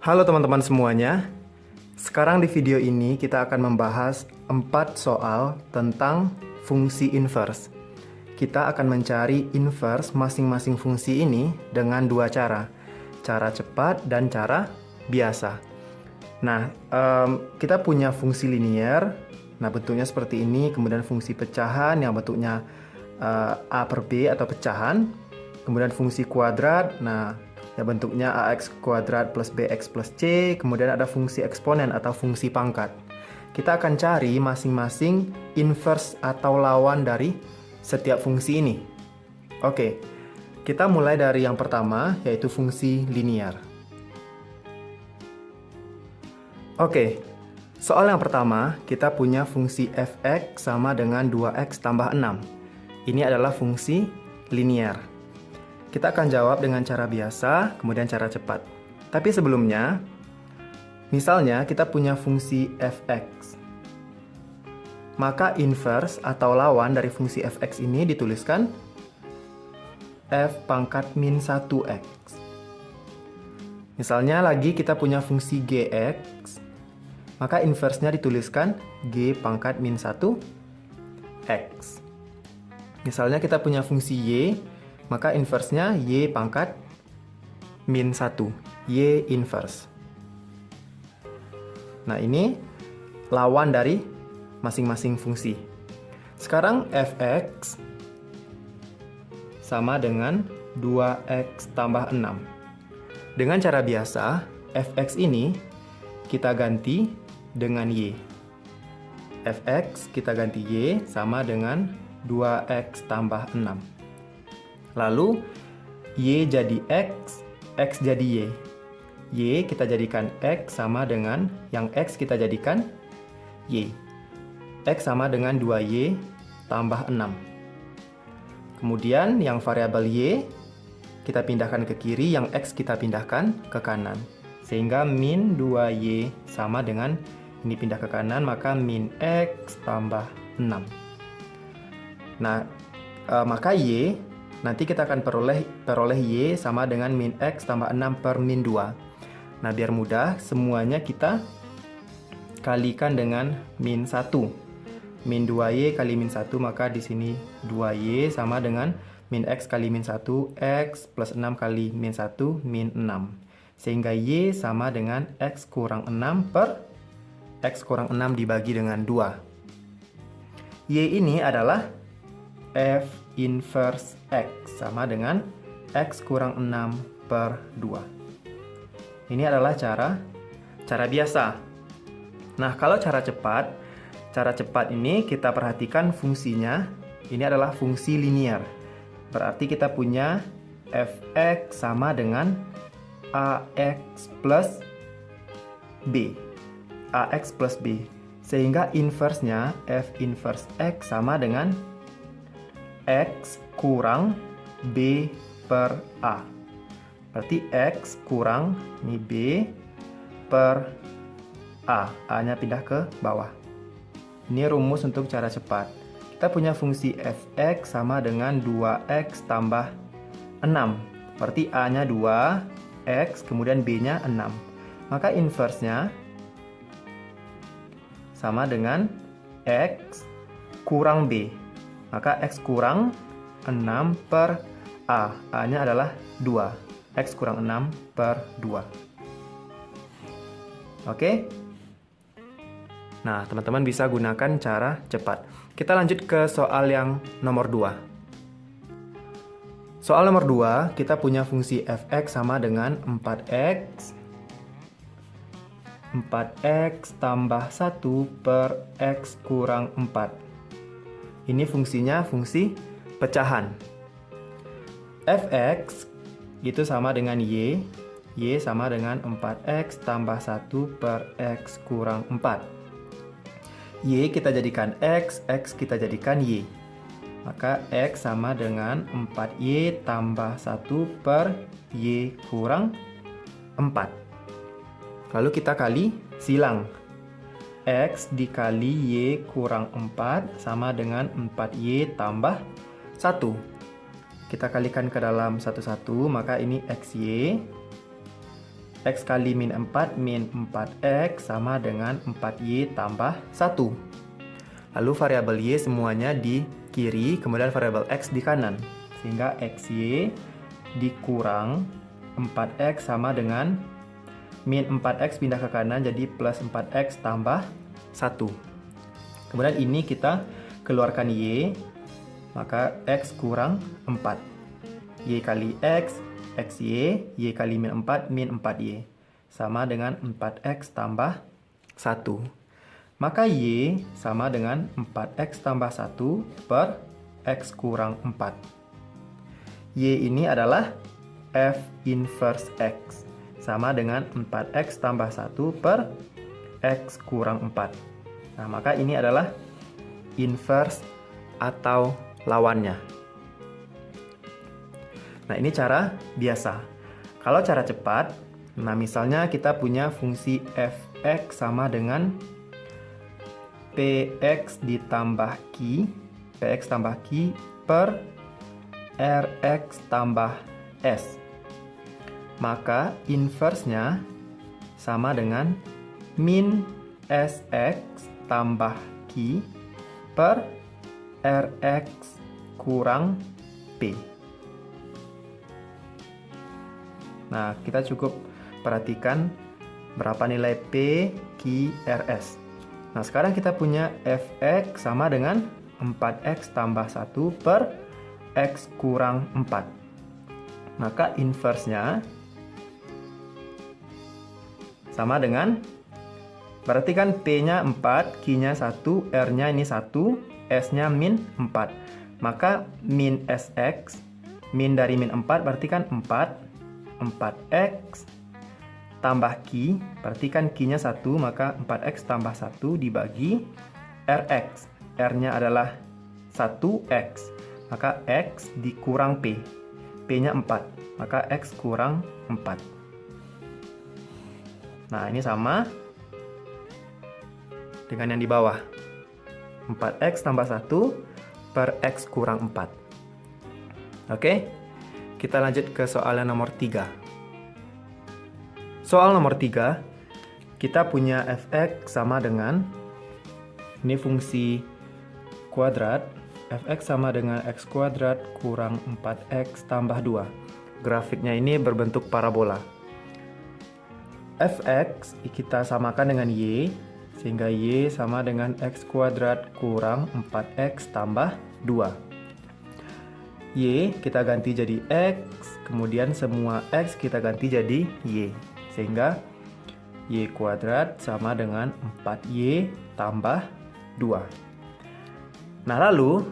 Halo teman-teman semuanya. Sekarang di video ini kita akan membahas 4 soal tentang fungsi inverse. Kita akan mencari inverse masing-masing fungsi ini dengan dua cara. Cara cepat dan cara biasa. Nah, kita punya fungsi linear. Nah, bentuknya seperti ini. Kemudian fungsi pecahan yang bentuknya A per B atau pecahan. Kemudian fungsi kuadrat. Nah, ya bentuknya ax kuadrat plus bx plus c. Kemudian ada fungsi eksponen atau fungsi pangkat. Kita akan cari masing-masing inverse atau lawan dari setiap fungsi ini. Oke, kita mulai dari yang pertama, yaitu fungsi linear. Oke, soal yang pertama, kita punya fungsi fx sama dengan 2x tambah 6. Ini adalah fungsi linear. Kita akan jawab dengan cara biasa, kemudian cara cepat. Tapi sebelumnya, misalnya kita punya fungsi fx. Maka inverse atau lawan dari fungsi fx ini dituliskan f pangkat min 1x. Misalnya lagi kita punya fungsi gx, maka inverse-nya dituliskan g pangkat min 1x. Misalnya kita punya fungsi y, maka inverse-nya y pangkat min 1, y inverse. Nah, ini lawan dari masing-masing fungsi. Sekarang fx sama dengan 2x tambah 6. Dengan cara biasa, fx ini kita ganti dengan y. Fx kita ganti y sama dengan 2x tambah 6. Lalu, y jadi x jadi y. Y kita jadikan x sama dengan, yang x kita jadikan y. X sama dengan 2y tambah 6. Kemudian, yang variabel y kita pindahkan ke kiri, yang x kita pindahkan ke kanan. Sehingga min 2y sama dengan, ini pindah ke kanan, maka min x tambah 6. Nah, maka y, nanti kita akan peroleh y sama dengan min x tambah 6 per min 2. Nah, biar mudah, semuanya kita kalikan dengan min 1. Min 2y kali min 1, maka di sini 2y sama dengan min x kali min 1, x plus 6 kali min 1, min 6. Sehingga y sama dengan x kurang 6 per x kurang 6 dibagi dengan 2. Y ini adalah f inverse x sama dengan x kurang 6 per 2. Ini adalah cara biasa. Nah, kalau cara cepat ini kita perhatikan fungsinya. Ini adalah fungsi linear. Berarti kita punya fx sama dengan ax plus b. Ax plus b. Sehingga inverse-nya f inverse x sama dengan x kurang b per a. Berarti x kurang ini b per a. A-nya pindah ke bawah. Ini rumus untuk cara cepat. Kita punya fungsi fx sama dengan 2x tambah 6. Berarti a-nya 2, x, kemudian b-nya 6. Maka inverse-nya sama dengan x kurang b. Maka x kurang 6 per a. A-nya adalah 2. X kurang 6 per 2. Oke? Nah, teman-teman bisa gunakan cara cepat. Kita lanjut ke soal yang nomor 2. Soal nomor 2, kita punya fungsi fx sama dengan 4x tambah 1 per x kurang 4. Ini fungsinya fungsi pecahan. Fx itu sama dengan y sama dengan 4x tambah 1 per x kurang 4. Y kita jadikan x kita jadikan y. Maka x sama dengan 4y tambah 1 per y kurang 4. Lalu kita kali silang. X dikali y kurang 4 sama dengan 4y tambah 1. Kita kalikan ke dalam satu-satu, maka ini xy X kali min 4, min 4X sama dengan 4Y tambah 1. Lalu variabel Y semuanya di kiri, kemudian variabel X di kanan. Sehingga XY dikurang 4X sama dengan min 4X pindah ke kanan jadi plus 4X tambah 1. Kemudian ini kita keluarkan Y, maka X kurang 4. Y kali X, XY, Y kali min 4, min 4Y. Sama dengan 4X tambah 1. Maka Y sama dengan 4X tambah 1 per X kurang 4. Y ini adalah F inverse X. Sama dengan 4X tambah 1 per X kurang 4. Nah, maka ini adalah inverse atau lawannya. Nah, ini cara biasa. Kalau cara cepat, nah misalnya kita punya fungsi fx sama dengan px ditambah q, px tambah q per rx tambah s. Maka inverse-nya sama dengan min sx tambah q per rx kurang p. Nah, kita cukup perhatikan berapa nilai P, Q, RS. Nah, sekarang kita punya Fx sama dengan 4X tambah 1 per X kurang 4. Maka inverse-nya sama dengan, berarti kan P-nya 4, Q-nya 1, R-nya ini 1, S-nya min 4. Maka min Sx, min dari min 4 berarti kan 4X tambah Q, berarti kan Q-nya 1, maka 4X tambah 1 dibagi RX. R-nya adalah 1X, maka X dikurang P. P-nya 4, maka X kurang 4. Nah, ini sama dengan yang di bawah. 4X tambah 1 per X kurang 4. Oke? Kita lanjut ke soal yang nomor 3. Soal nomor 3, kita punya fx sama dengan, ini fungsi kuadrat, fx sama dengan x kuadrat kurang 4x tambah 2. Grafiknya ini berbentuk parabola. Fx kita samakan dengan y, sehingga y sama dengan x kuadrat kurang 4x tambah 2. Y kita ganti jadi X, kemudian semua X kita ganti jadi Y. Sehingga Y kuadrat sama dengan 4Y tambah 2. Nah, lalu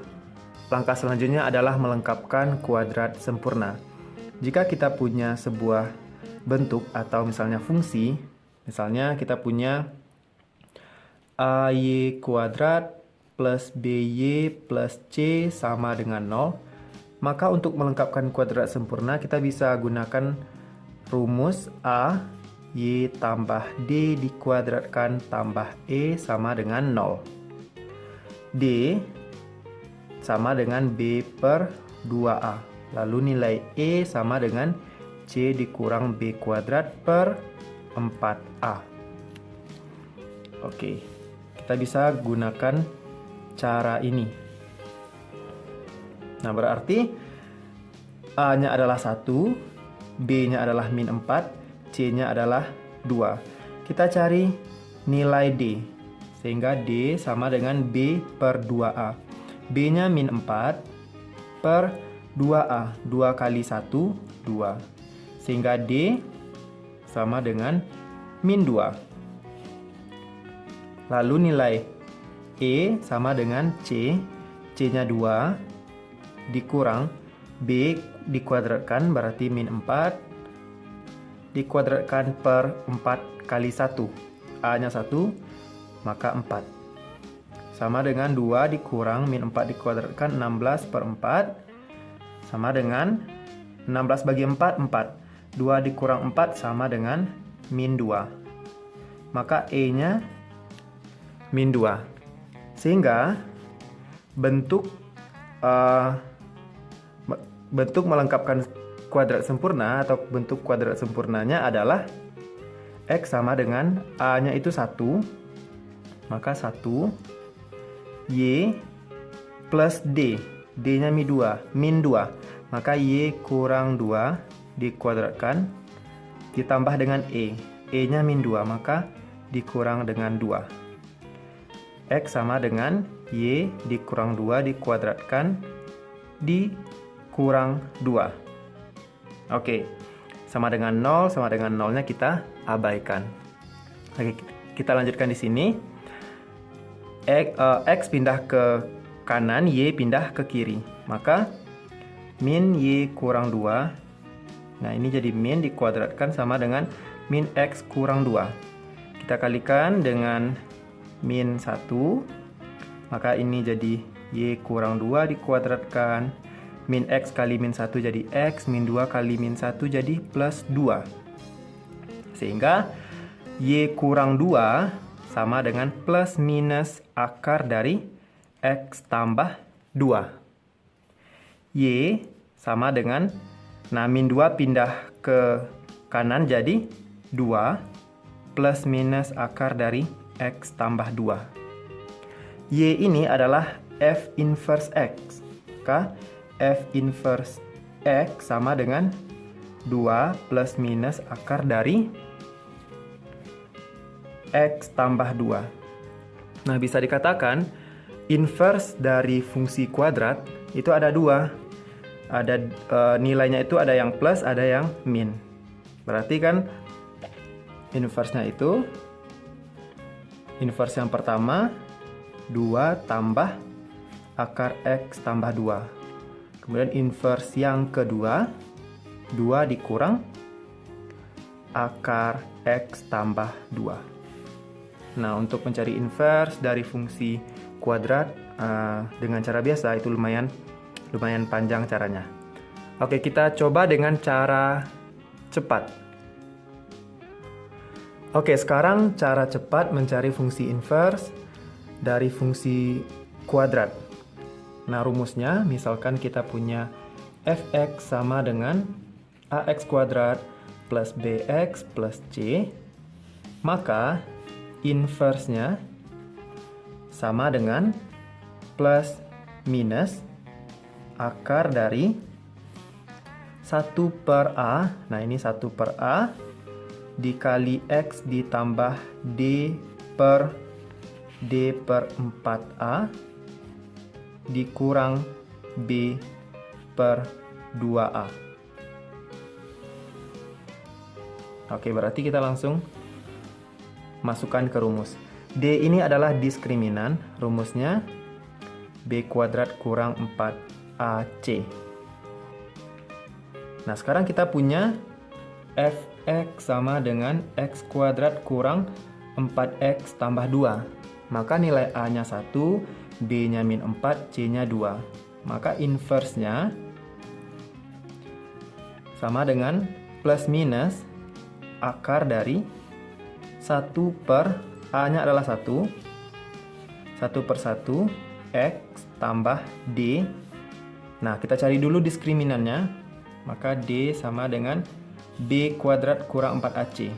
langkah selanjutnya adalah melengkapkan kuadrat sempurna. Jika kita punya sebuah bentuk atau misalnya fungsi, misalnya kita punya AY kuadrat plus BY plus C sama dengan 0, maka untuk melengkapkan kuadrat sempurna kita bisa gunakan rumus A Y tambah D dikuadratkan tambah E sama dengan 0. D sama dengan B per 2A. Lalu nilai E sama dengan C dikurang B kuadrat per 4A. Oke, kita bisa gunakan cara ini. Nah, berarti A-nya adalah 1, B-nya adalah min 4, C-nya adalah 2. Kita cari nilai D, sehingga D sama dengan B per 2A. B-nya min 4 per 2A, 2 kali 1, 2. Sehingga D sama dengan min 2. Lalu nilai E sama dengan C, C-nya 2, dikurang B dikuadratkan berarti min 4 dikuadratkan per 4 kali 1. A-nya 1, maka 4. Sama dengan 2 dikurang min 4 dikuadratkan 16 per 4. Sama dengan 16 bagi 4, 4. 2 dikurang 4 sama dengan min 2. Maka E-nya min 2. Sehingga bentuk melengkapkan kuadrat sempurna atau bentuk kuadrat sempurnanya adalah X sama dengan A-nya itu 1, maka 1, Y plus D, D-nya min 2, maka Y kurang 2 dikuadratkan, ditambah dengan E-nya min 2, maka dikurang dengan 2. X sama dengan Y dikurang 2 dikuadratkan, dikurang 2. Oke, sama dengan 0, sama dengan 0-nya kita abaikan. Oke, kita lanjutkan di sini. X pindah ke kanan, Y pindah ke kiri. Maka min Y kurang 2. Nah, ini jadi min dikuadratkan sama dengan min X kurang 2. Kita kalikan dengan min 1. Maka ini jadi Y kurang 2 dikuadratkan. Min X kali min 1 jadi X, min 2 kali min 1 jadi plus 2. Sehingga Y kurang 2 sama dengan plus minus akar dari X tambah 2. Y sama dengan, nah min 2 pindah ke kanan jadi 2 plus minus akar dari X tambah 2. Y ini adalah F inverse X. Maka F inverse X sama dengan 2 plus minus akar dari X tambah 2. Nah, bisa dikatakan inverse dari fungsi kuadrat itu ada 2. Ada nilainya itu ada yang plus, ada yang min. Berarti kan inverse-nya itu, inverse yang pertama 2 tambah akar X tambah 2. Kemudian inverse yang kedua 2 dikurang akar X tambah 2. Nah, untuk mencari inverse dari fungsi kuadrat dengan cara biasa itu lumayan panjang caranya. Oke, kita coba dengan cara cepat. Oke, sekarang cara cepat mencari fungsi inverse dari fungsi kuadrat. Nah, rumusnya misalkan kita punya fx sama dengan ax kuadrat plus bx plus c, maka inverse-nya sama dengan plus minus akar dari 1 per a, nah ini 1 per a, dikali x ditambah d per 4a, dikurang B per 2A. Oke, berarti kita langsung masukkan ke rumus. D ini adalah diskriminan, rumusnya B kuadrat kurang 4AC. Nah, sekarang kita punya Fx sama dengan X kuadrat kurang 4X tambah 2. Maka nilai A-nya 1, B-nya min 4, C-nya 2. Maka inverse-nya sama dengan plus minus akar dari 1 per A-nya adalah 1 per 1 X tambah D. Nah, kita cari dulu diskriminannya. Maka D sama dengan B kuadrat kurang 4AC.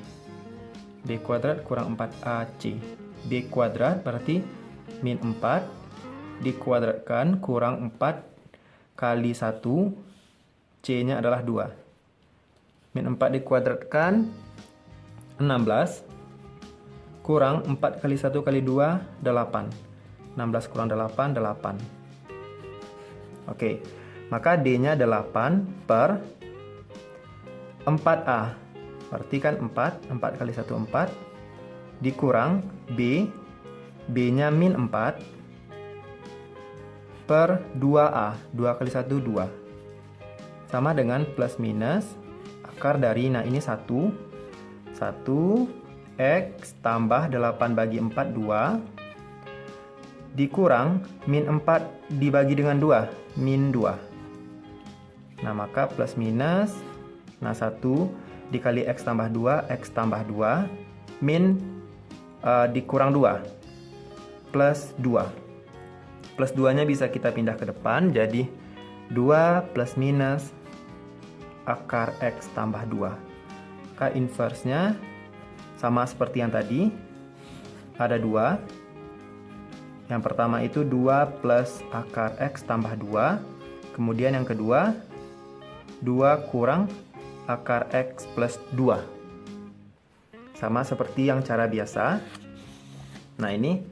B kuadrat kurang 4AC. B kuadrat berarti min 4 dikuadratkan kurang 4 kali 1, C-nya adalah 2. Min 4 dikuadratkan 16, kurang 4 kali 1 kali 2, 8. 16 kurang 8, 8. Oke, maka D-nya 8 per 4A. Berarti kan 4 kali 1, 4. Dikurang B, B-nya min 4 per 2A, 2 kali 1, 2. Sama dengan plus minus akar dari, nah ini 1 X tambah 8 bagi 4, 2. Dikurang min 4 dibagi dengan 2, min 2. Nah, maka plus minus, nah 1 dikali X tambah 2, X tambah 2, min dikurang 2, plus 2. Plus 2-nya bisa kita pindah ke depan, jadi 2 plus minus akar X tambah 2. Maka inverse-nya sama seperti yang tadi. Ada 2. Yang pertama itu 2 plus akar X tambah 2. Kemudian yang kedua, 2 kurang akar X plus 2. Sama seperti yang cara biasa. Nah ini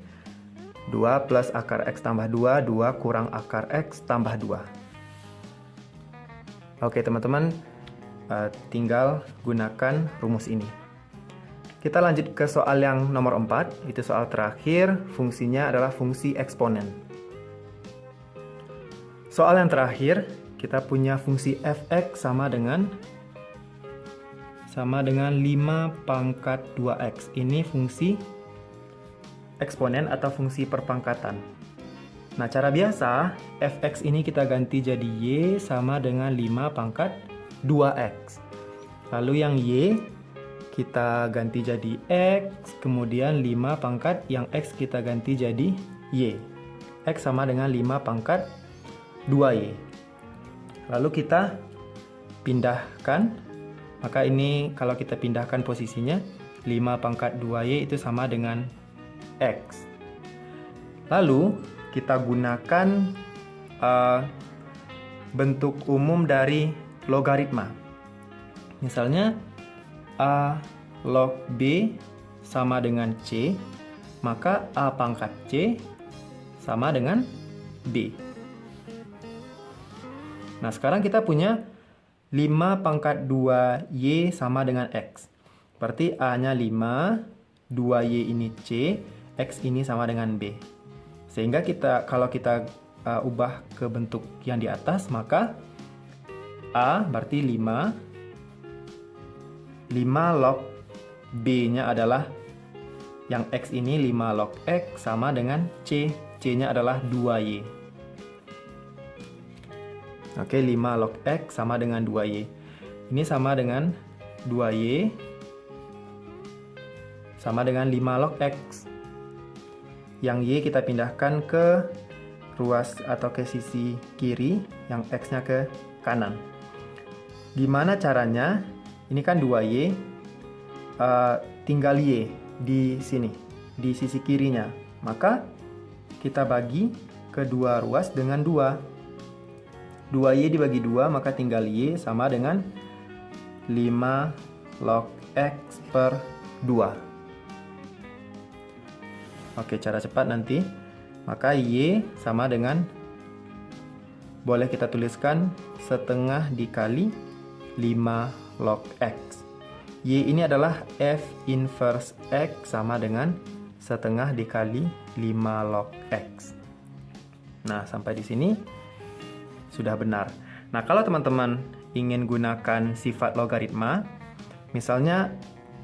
2 plus akar X tambah 2, 2 kurang akar X tambah 2. Oke teman-teman, tinggal gunakan rumus ini. Kita lanjut ke soal yang nomor 4, itu soal terakhir, fungsinya adalah fungsi eksponen. Soal yang terakhir, kita punya fungsi f(x) sama dengan 5 pangkat 2x. Ini fungsi eksponen atau fungsi perpangkatan. Nah, cara biasa, f(x) ini kita ganti jadi y sama dengan 5 pangkat 2x. Lalu yang y kita ganti jadi x, kemudian 5 pangkat yang x kita ganti jadi y. X sama dengan 5 pangkat 2y. Lalu kita pindahkan, maka ini kalau kita pindahkan posisinya, 5 pangkat 2y itu sama dengan x. Lalu kita gunakan bentuk umum dari logaritma. Misalnya a log b sama dengan c, maka a pangkat c sama dengan b. Nah, sekarang kita punya 5 pangkat 2y sama dengan x. Berarti a-nya 5, 2y ini c, x ini sama dengan b. Sehingga kalau kita ubah ke bentuk yang di atas, maka a berarti 5 log b-nya adalah yang x ini 5 log x sama dengan c. C-nya adalah 2y. Oke, 5 log x sama dengan 2y. Ini sama dengan 2y sama dengan 5 log x. Yang y kita pindahkan ke ruas atau ke sisi kiri, yang x-nya ke kanan. Gimana caranya? Ini kan 2y, tinggal y di sini, di sisi kirinya. Maka kita bagi kedua ruas dengan 2. 2y dibagi 2, maka tinggal y sama dengan 5 log x per 2. Oke, cara cepat nanti. Maka y sama dengan, boleh kita tuliskan setengah dikali 5 log x. Y ini adalah f inverse x sama dengan setengah dikali 5 log x. Nah, sampai di sini sudah benar. Nah, kalau teman-teman ingin gunakan sifat logaritma, misalnya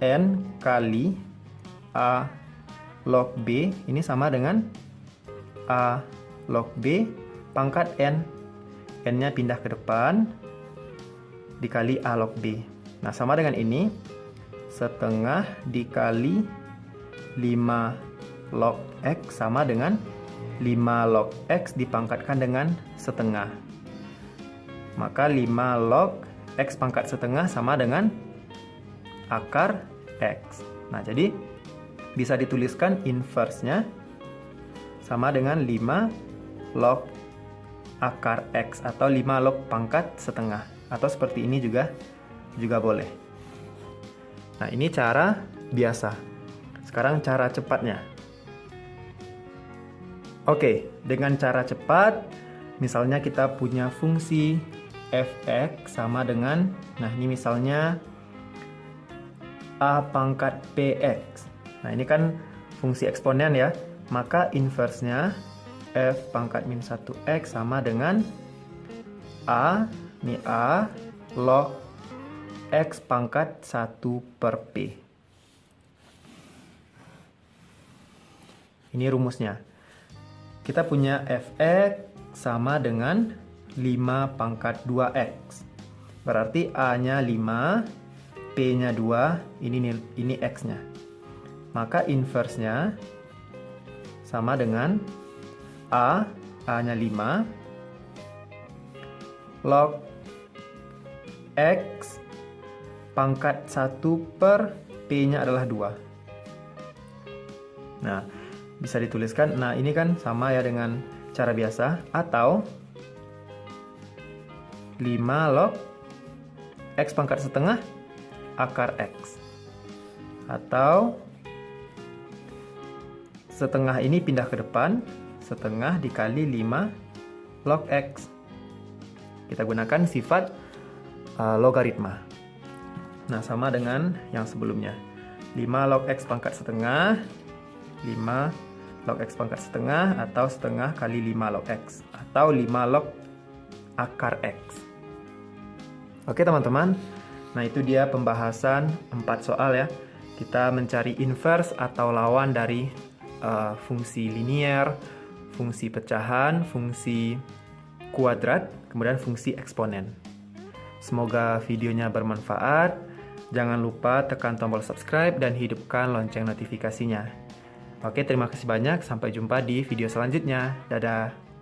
n kali a log b ini sama dengan a log b pangkat n. N-nya pindah ke depan dikali a log b. Nah, sama dengan ini, setengah dikali 5 log x sama dengan 5 log x dipangkatkan dengan setengah. Maka 5 log x pangkat setengah sama dengan akar x. Nah, jadi bisa dituliskan inverse-nya sama dengan 5 log akar x atau 5 log pangkat setengah. Atau seperti ini juga boleh. Nah, ini cara biasa. Sekarang cara cepatnya. Oke, dengan cara cepat, misalnya kita punya fungsi f(x) sama dengan, nah ini misalnya a pangkat px. Nah, ini kan fungsi eksponen ya. Maka inverse-nya f pangkat min 1x sama dengan a, ini a, log x pangkat 1 per p. Ini rumusnya. Kita punya f(x) sama dengan 5 pangkat 2x. Berarti a-nya 5, p-nya 2, ini x-nya. Maka inverse-nya sama dengan a-nya 5, log X pangkat 1 per P-nya adalah 2. Nah, bisa dituliskan, nah ini kan sama ya dengan cara biasa, atau 5 log X pangkat setengah akar X. Atau setengah ini pindah ke depan, setengah dikali 5 log X. Kita gunakan sifat logaritma. Nah, sama dengan yang sebelumnya. 5 log X pangkat setengah, 5 log X pangkat setengah, atau setengah kali 5 log X, atau 5 log akar X. Oke teman-teman, nah itu dia pembahasan 4 soal ya. Kita mencari inverse atau lawan dari fungsi linier, fungsi pecahan, fungsi kuadrat, kemudian fungsi eksponen. Semoga videonya bermanfaat. Jangan lupa tekan tombol subscribe dan hidupkan lonceng notifikasinya. Oke, terima kasih banyak. Sampai jumpa di video selanjutnya. Dadah.